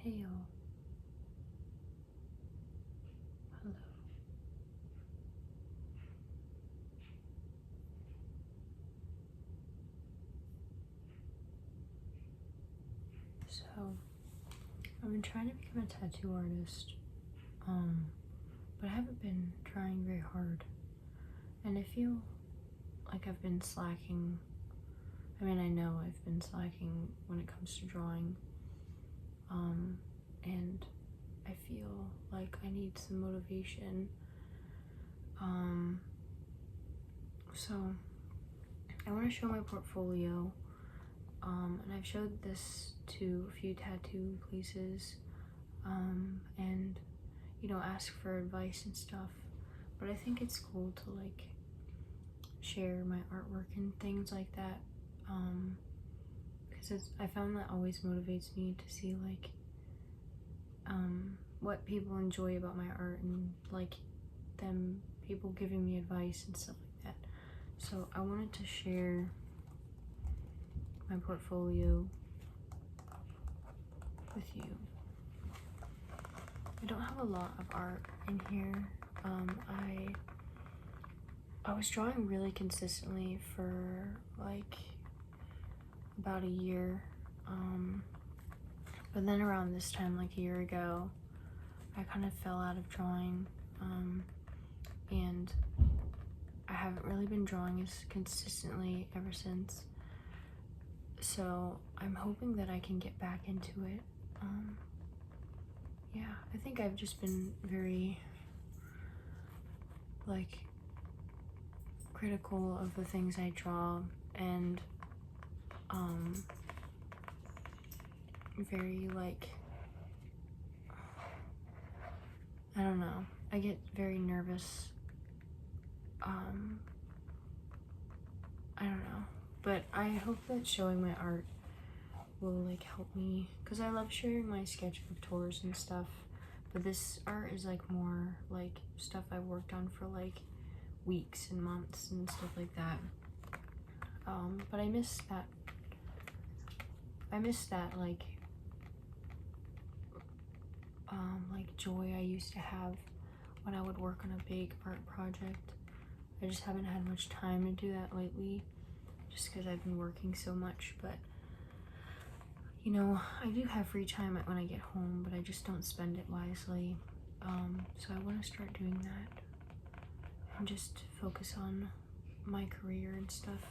Hey y'all. Hello. So, I've been trying to become a tattoo artist, but I haven't been trying very hard. And I feel like I've been slacking. I mean, I know I've been slacking when it comes to drawing. And I feel like I need some motivation. So I want to show my portfolio. And I've showed this to a few tattoo places, and ask for advice and stuff. But I think it's cool to like share my artwork and things like that, because I found that always motivates me to see like what people enjoy about my art, and like people giving me advice and stuff like that. So I wanted to share my portfolio with you. I don't have a lot of art in here. I was drawing really consistently for like about a year, but then around this time, like a year ago, I kind of fell out of drawing, and I haven't really been drawing as consistently ever since. So I'm hoping that I can get back into it. Yeah, I think I've just been very like critical of the things I draw, and very like, I don't know, I get very nervous. I don't know, but I hope that showing my art will like help me, because I love sharing my sketchbook tours and stuff, but this art is like more like stuff I worked on for like weeks and months and stuff like that. But I miss that like joy I used to have when I would work on a big art project. I just haven't had much time to do that lately, just because I've been working so much. But I do have free time when I get home, but I just don't spend it wisely. So I want to start doing that and just focus on my career and stuff.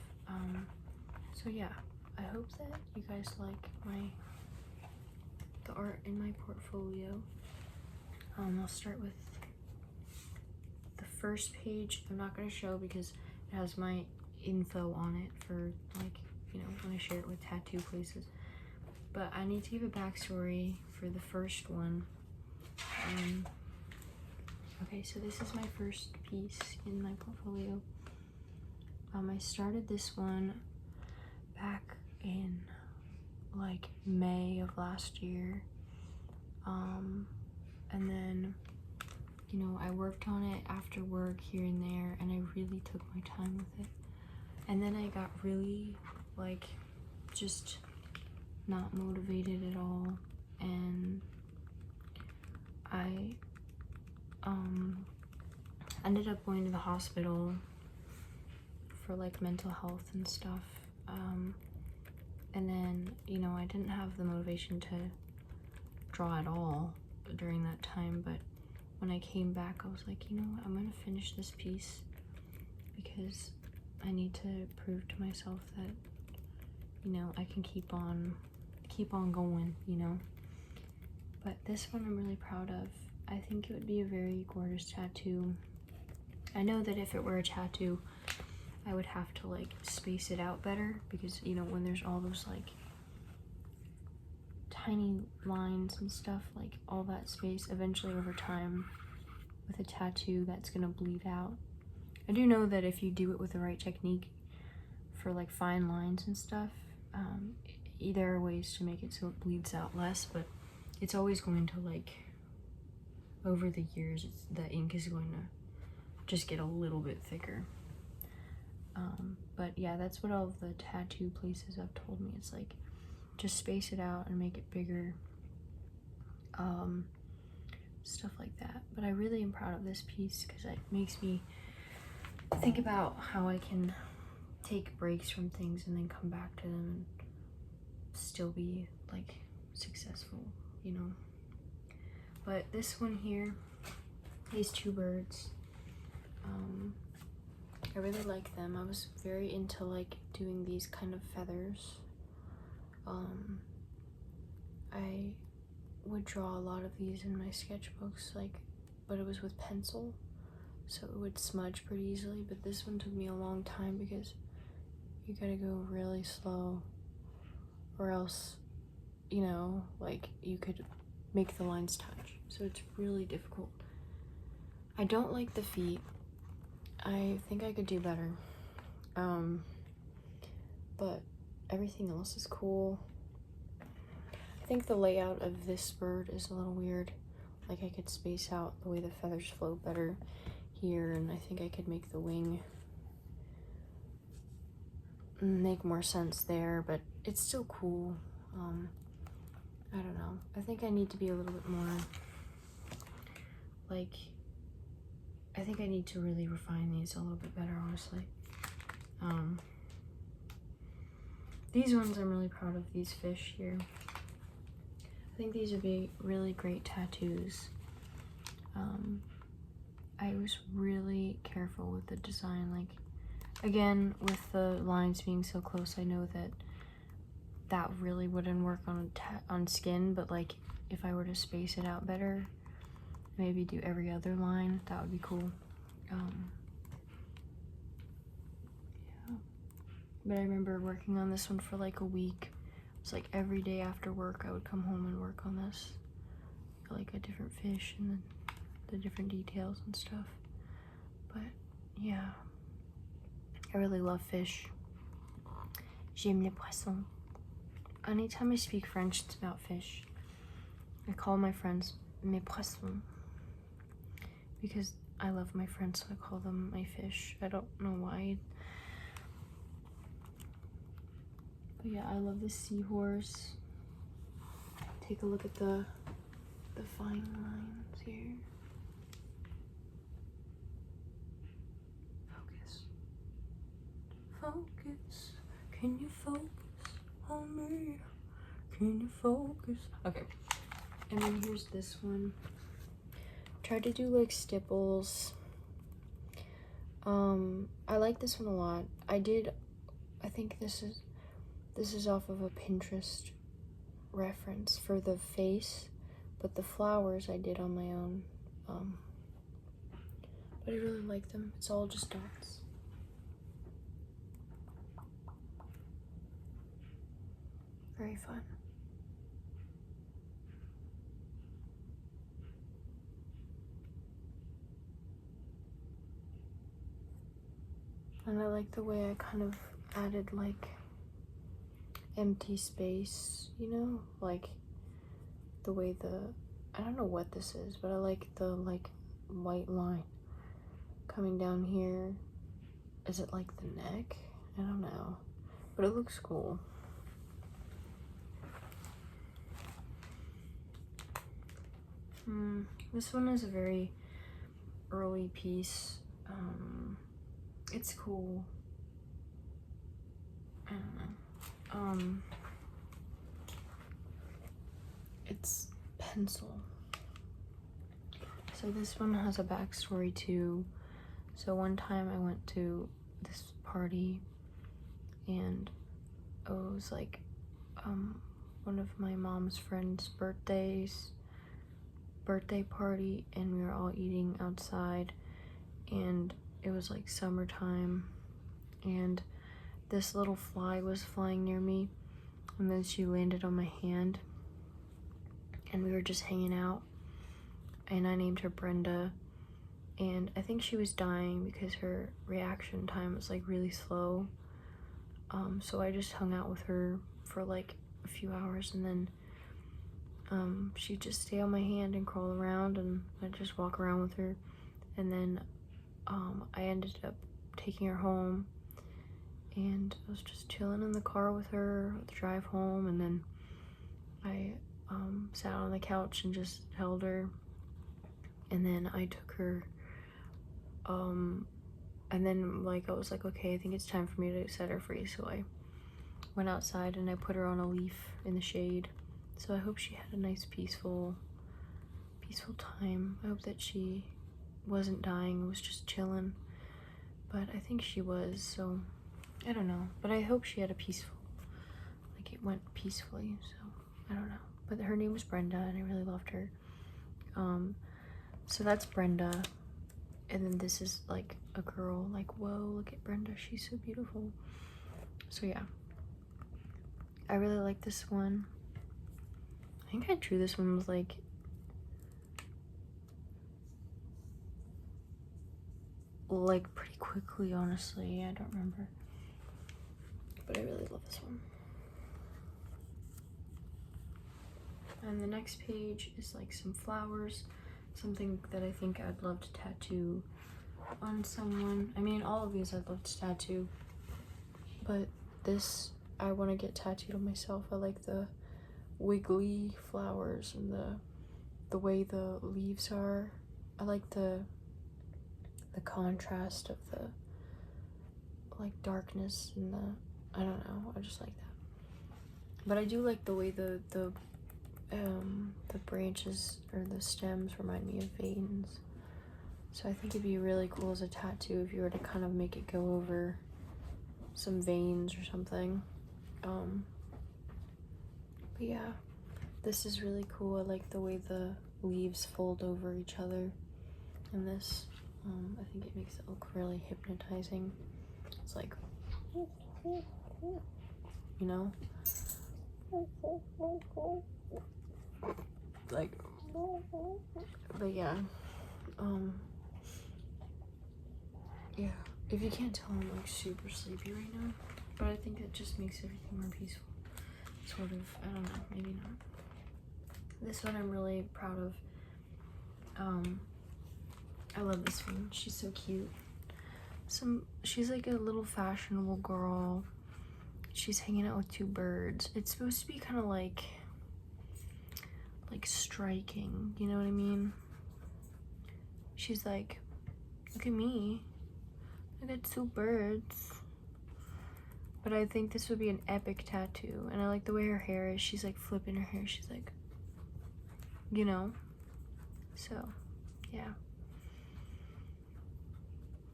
So yeah, I hope that you guys like the art in my portfolio. I'll start with the first page. I'm not going to show because it has my info on it for like, when I share it with tattoo places. But I need to give a backstory for the first one. Okay, so this is my first piece in my portfolio. I started this one back in like May of last year. And then, I worked on it after work here and there, and I really took my time with it. And then I got really like just not motivated at all, and I ended up going to the hospital for like mental health and stuff. And then I didn't have the motivation to draw at all during that time, but when I came back, I was like, what, I'm gonna finish this piece because I need to prove to myself that I can keep on going. But this one I'm really proud of. I think it would be a very gorgeous tattoo. I know that if it were a tattoo, I would have to like space it out better, because when there's all those like tiny lines and stuff, like all that space, eventually over time with a tattoo, that's gonna bleed out. I do know that if you do it with the right technique for like fine lines and stuff, there are ways to make it so it bleeds out less, but it's always going to like, over the years, the ink is going to just get a little bit thicker. But yeah, that's what all of the tattoo places have told me. It's like, just space it out and make it bigger. stuff like that. But I really am proud of this piece because it makes me think about how I can take breaks from things and then come back to them and still be like successful, you know. But this one here, these two birds, I really like them. I was very into like doing these kind of feathers. I would draw a lot of these in my sketchbooks, like, but it was with pencil, so it would smudge pretty easily. But this one took me a long time because you gotta go really slow, or else, you know, like you could make the lines touch. So it's really difficult. I don't like the feet. I think I could do better. But everything else is cool. I think the layout of this bird is a little weird. Like I could space out the way the feathers float better here, and I think I could make the wing make more sense there, but it's still cool. I don't know. I think I need to be a little bit more like, I think I need to really refine these a little bit better, honestly. These ones I'm really proud of, these fish here. I think these would be really great tattoos. I was really careful with the design, like, again, with the lines being so close, I know that that really wouldn't work on skin, but like if I were to space it out better, maybe do every other line, that would be cool. Yeah. But I remember working on this one for like a week. It's like every day after work I would come home and work on this, like a different fish and then the different details and stuff. But yeah, I really love fish. J'aime les poissons. Anytime I speak French, it's about fish. I call my friends mes poissons because I love my friends, so I call them my fish. I don't know why. But yeah, I love the seahorse. Take a look at the fine lines here. Focus. Focus. Can you focus on me? Can you focus? Okay. And then here's this one. Tried to do like stipples. I like this one a lot. I think this is off of a Pinterest reference for the face, but the flowers I did on my own. But I really like them. It's all just dots. Very fun. And I like the way I kind of added like empty space, you know, like the way I don't know what this is, but I like the like white line coming down here. Is it like the neck? I don't know, but it looks cool. This one is a very early piece. It's cool. I don't know. It's pencil. So this one has a backstory too. So one time I went to this party and it was like one of my mom's friend's birthday party, and we were all eating outside, and it was like summertime, and this little fly was flying near me, and then she landed on my hand, and we were just hanging out, and I named her Brenda, and I think she was dying because her reaction time was like really slow. So I just hung out with her for like a few hours, and then she'd just stay on my hand and crawl around, and I'd just walk around with her. And then I ended up taking her home, and I was just chilling in the car with her the drive home, and then I sat on the couch and just held her. And then I took her, and then like I was like, okay, I think it's time for me to set her free. So I went outside and I put her on a leaf in the shade. So I hope she had a nice peaceful time. I hope that she wasn't dying, was just chilling. But I think she was, so I don't know. But I hope she had a peaceful, like it went peacefully, so I don't know. But her name was Brenda and I really loved her. So that's Brenda. And then this is like a girl, like, whoa, look at Brenda, she's so beautiful. So yeah, I really like this one. I think I drew this one with like pretty quickly, honestly. I don't remember, but I really love this one. And the next page is like some flowers, something that I think I'd love to tattoo on someone. I mean, all of these I'd love to tattoo, but this I want to get tattooed on myself. I like the wiggly flowers and the way the leaves are. I like the contrast of the like darkness and I don't know, I just like that. But I do like the way the branches or the stems remind me of veins. So I think it'd be really cool as a tattoo if you were to kind of make it go over some veins or something. But yeah, this is really cool. I like the way the leaves fold over each other in this. I think it makes it look really hypnotizing. It's like, you know? Like, but yeah, yeah, if you can't tell, I'm like super sleepy right now, but I think it just makes everything more peaceful, sort of. I don't know, maybe not. This one I'm really proud of. I love this one. She's so cute. She's like a little fashionable girl. She's hanging out with two birds. It's supposed to be kind of like striking, you know what I mean? She's like, look at me, I got two birds. But I think this would be an epic tattoo, and I like the way her hair is. She's like flipping her hair, she's like, you know? So yeah,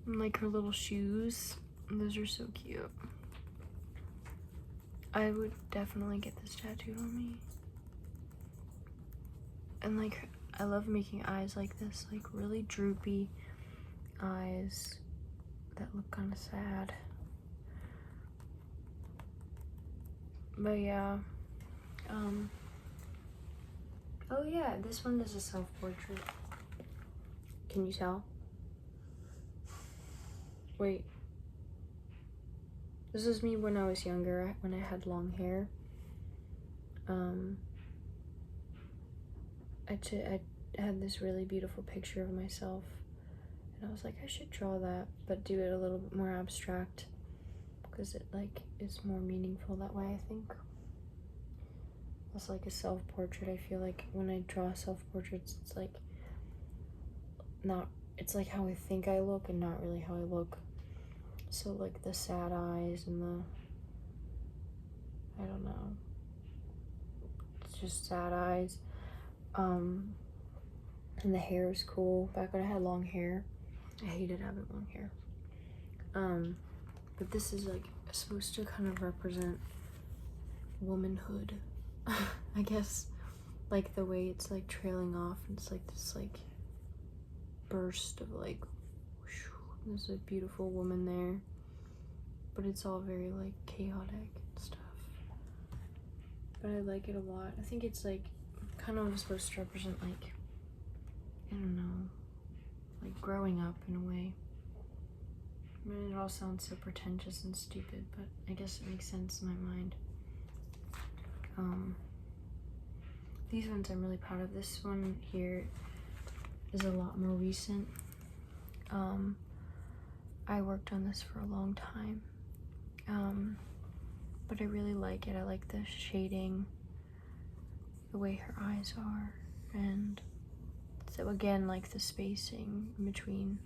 and like her little shoes, those are so cute. I would definitely get this tattooed on me. And like, I love making eyes like this, like really droopy eyes that look kind of sad. But yeah, oh yeah, this one is a self-portrait. Can you tell? Wait. This is me when I was younger, when I had long hair. I had this really beautiful picture of myself, and I was like, I should draw that, but do it a little bit more abstract, because it like is more meaningful that way, I think. It's like a self-portrait. I feel like when I draw self-portraits, it's like not, it's like how I think I look and not really how I look. So like the sad eyes and the, I don't know, it's just sad eyes. And the hair is cool. Back when I had long hair, I hated having long hair. But this is like supposed to kind of represent womanhood, I guess. Like the way it's like trailing off, and it's like this like burst of like, whoosh, there's a beautiful woman there, but it's all very like chaotic and stuff. But I like it a lot. I think it's like kind of supposed to represent like, I don't know, like growing up in a way. I mean, it all sounds so pretentious and stupid, but I guess it makes sense in my mind. These ones I'm really proud of. This one here is a lot more recent. I worked on this for a long time, but I really like it. I like the shading. the way her eyes are, and so again, like the spacing in between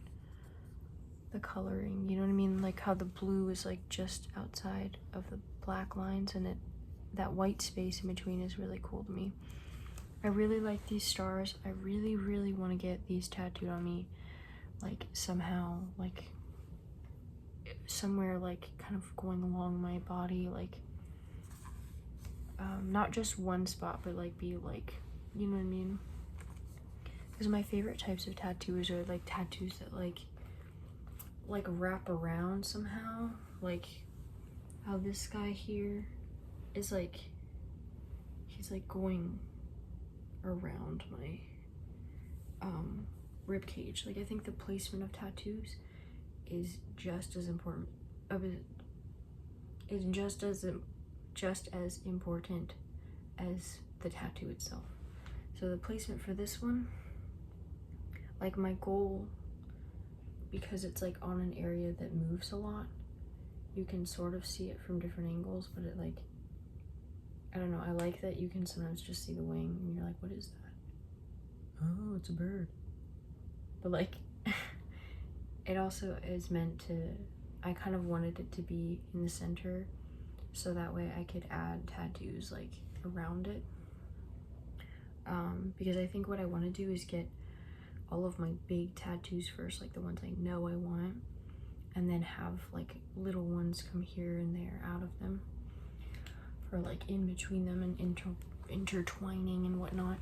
the coloring, you know what I mean? Like how the blue is like just outside of the black lines, and that white space in between is really cool to me. I really like these stars. I really want to get these tattooed on me, like somehow, like somewhere like kind of going along my body, like not just one spot, but like be like, you know what I mean? Because my favorite types of tattoos are like tattoos that like wrap around somehow, like how this guy here is like, he's like going around my rib cage. Like I think the placement of tattoos is just as important is just as important as the tattoo itself. So the placement for this one, like my goal, because it's like on an area that moves a lot, you can sort of see it from different angles, but it like, I don't know, I like that you can sometimes just see the wing and you're like, what is that? Oh, it's a bird. But like it also is meant to, I kind of wanted it to be in the center so that way I could add tattoos like around it, because I think what I want to do is get all of my big tattoos first, like the ones I know I want, and then have like little ones come here and there out of them for like in between them and intertwining and whatnot.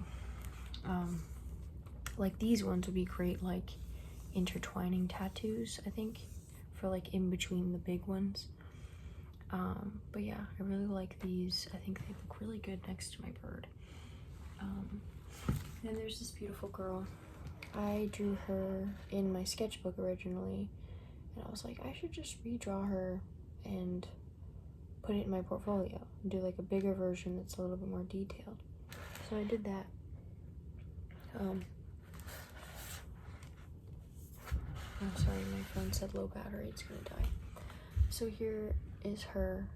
Like these ones would be great, like intertwining tattoos, I think, for like in between the big ones. But yeah, I really like these. I think they look really good next to my bird. And there's this beautiful girl. I drew her in my sketchbook originally, and I was like, I should just redraw her and put it in my portfolio and do like a bigger version that's a little bit more detailed. So I did that. Oh, sorry, my phone said low battery, it's gonna die. So here is her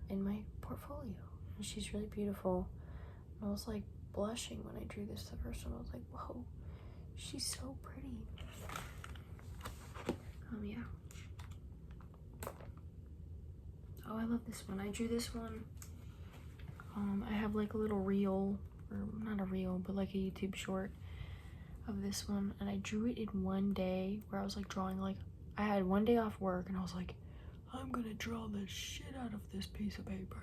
in my portfolio, and she's really beautiful. And I was like blushing when I drew this the first one. I was like, whoa, she's so pretty. Yeah. Oh, I love this one. I drew this one. I have like a little reel, or not a reel, but like a YouTube short of this one, and I drew it in one day where I was like drawing, like I had one day off work and I was like, I'm gonna draw the shit out of this piece of paper.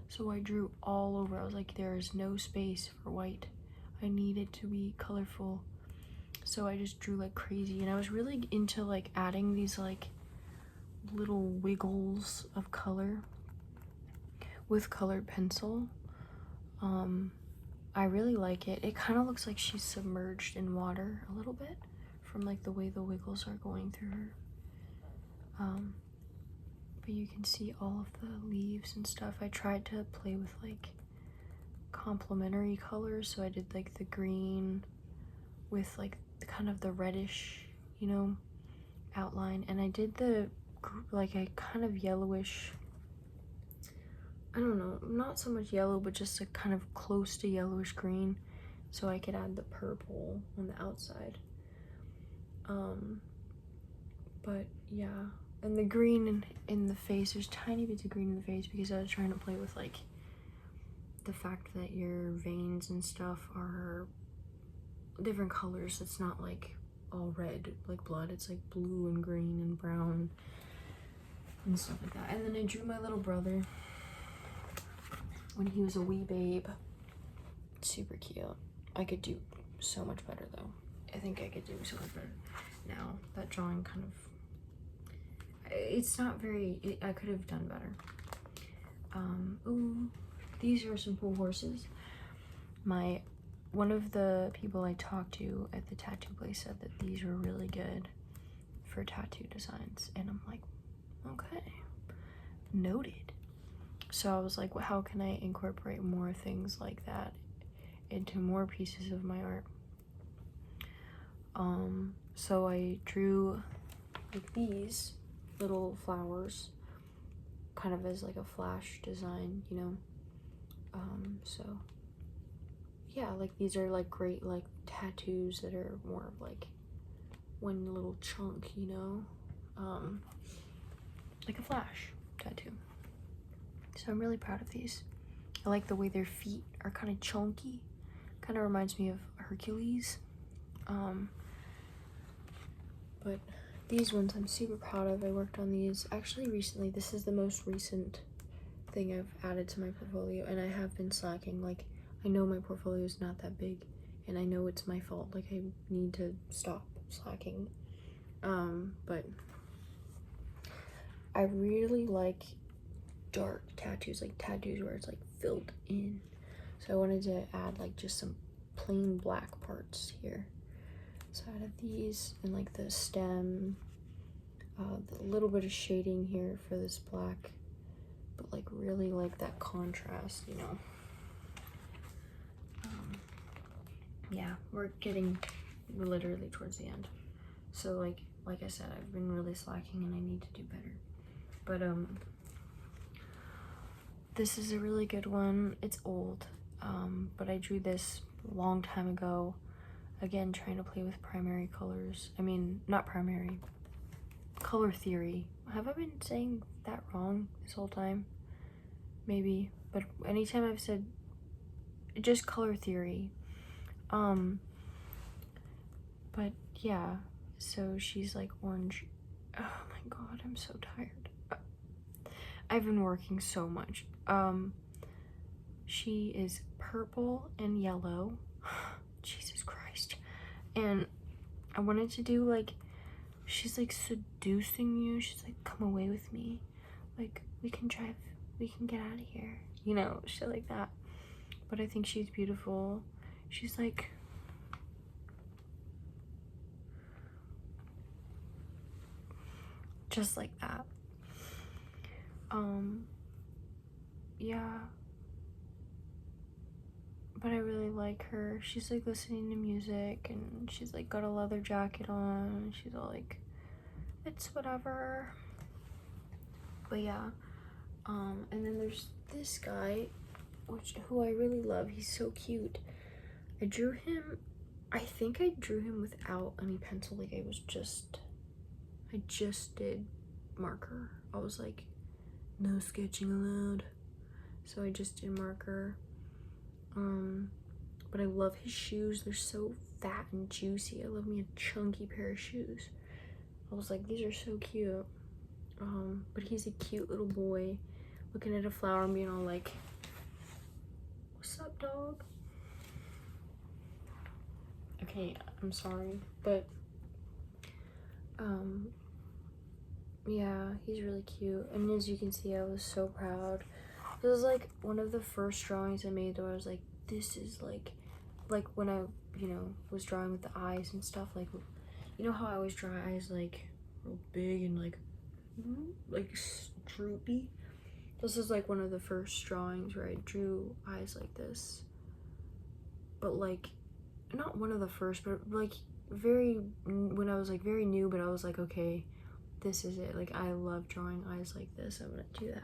So I drew all over. I was like, there's no space for white. I need it to be colorful. So I just drew like crazy, and I was really into like adding these like little wiggles of color with colored pencil. I really like it. It kind of looks like she's submerged in water a little bit from like the way the wiggles are going through her. But you can see all of the leaves and stuff. I tried to play with like complementary colors, so I did like the green with like the kind of the reddish, you know, outline, and I did the like a kind of yellowish, I don't know, not so much yellow, but just a kind of close to yellowish green, so I could add the purple on the outside. But yeah, and the green in the face, there's tiny bits of green in the face because I was trying to play with like the fact that your veins and stuff are different colors. It's not like all red like blood, it's like blue and green and brown and stuff like that. And then I drew my little brother when he was a wee babe. Super cute. I could do so much better though. I think I could do so much better. Now that drawing kind of, it's not very, I could have done better. Ooh, these are some cool horses. One of the people I talked to at the tattoo place said that these were really good for tattoo designs, and I'm like, okay, noted. So I was like, well, how can I incorporate more things like that into more pieces of my art? So I drew like these little flowers kind of as like a flash design, you know. So yeah, like these are like great like tattoos that are more of like one little chunk, you know, like a flash tattoo. So I'm really proud of these. I like the way their feet are kind of chunky. Kind of reminds me of Hercules. But these ones I'm super proud of. I worked on these actually recently. This is the most recent thing I've added to my portfolio, and I have been slacking. Like, I know my portfolio is not that big, and I know it's my fault. Like, I need to stop slacking. But I really like dark tattoos, like tattoos where it's like filled in. So I wanted to add like just some plain black parts here. So I added these and like the stem, the little bit of shading here for this black, but like really like that contrast, you know. Yeah, we're getting literally towards the end. So like I said, I've been really slacking and I need to do better. But this is a really good one. It's old, but I drew this a long time ago. Again, trying to play with primary colors. I mean, not primary, color theory. Have I been saying that wrong this whole time? Maybe, but anytime I've said just color theory. But yeah, so she's like orange. Oh my god, I'm so tired. I've been working so much. She is purple and yellow. Jesus Christ. And I wanted to do like, she's like seducing you. She's like, come away with me. Like, we can drive, we can get out of here. You know, shit like that. But I think she's beautiful. She's like, just like that. Yeah, but I really like her. She's like listening to music and she's like got a leather jacket on. She's all like, it's whatever. But yeah, and then there's this guy, who I really love. He's so cute. I drew him, I think I drew him without any pencil. Like I just did marker. I was like, no sketching allowed. So I just did marker. But I love his shoes. They're so fat and juicy. I love me a chunky pair of shoes. I was like, these are so cute. But he's a cute little boy looking at a flower and being all like, what's up, dog? Okay, I'm sorry, but yeah, he's really cute. And as you can see, I was so proud. This was like one of the first drawings I made where I was like, this is like when I, you know, was drawing with the eyes and stuff, like, you know how I always draw eyes like real big and like droopy? This is like one of the first drawings where I drew eyes like this. But like, not one of the first, but like when I was like very new, but I was like, okay, this is it. Like, I love drawing eyes like this. I'm gonna do that.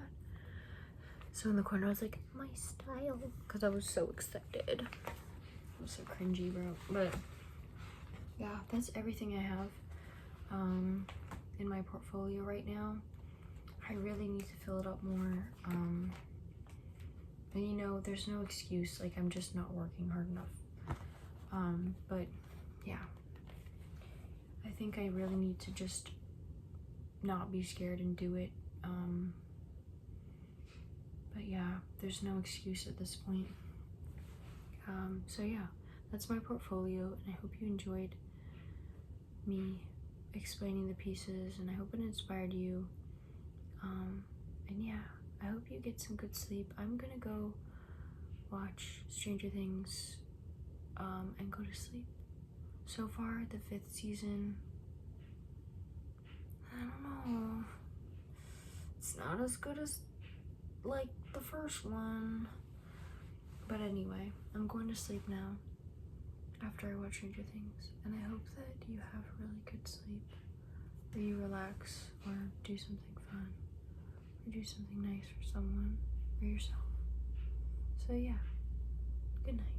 So in the corner, I was like, my style, because I was so excited. I was so cringy, bro. But yeah, that's everything I have in my portfolio right now. I really need to fill it up more. And you know, there's no excuse. Like, I'm just not working hard enough. But yeah, I think I really need to just not be scared and do it. But yeah, there's no excuse at this point. So yeah, that's my portfolio, and I hope you enjoyed me explaining the pieces, and I hope it inspired you. And yeah, I hope you get some good sleep. I'm gonna go watch Stranger Things and go to sleep. So far, the 5th season, I don't know, it's not as good as like the first one. But anyway, I'm going to sleep now after I watch Stranger Things, and I hope that you have really good sleep, or you relax, or do something fun, or do something nice for someone or yourself. So yeah, good night.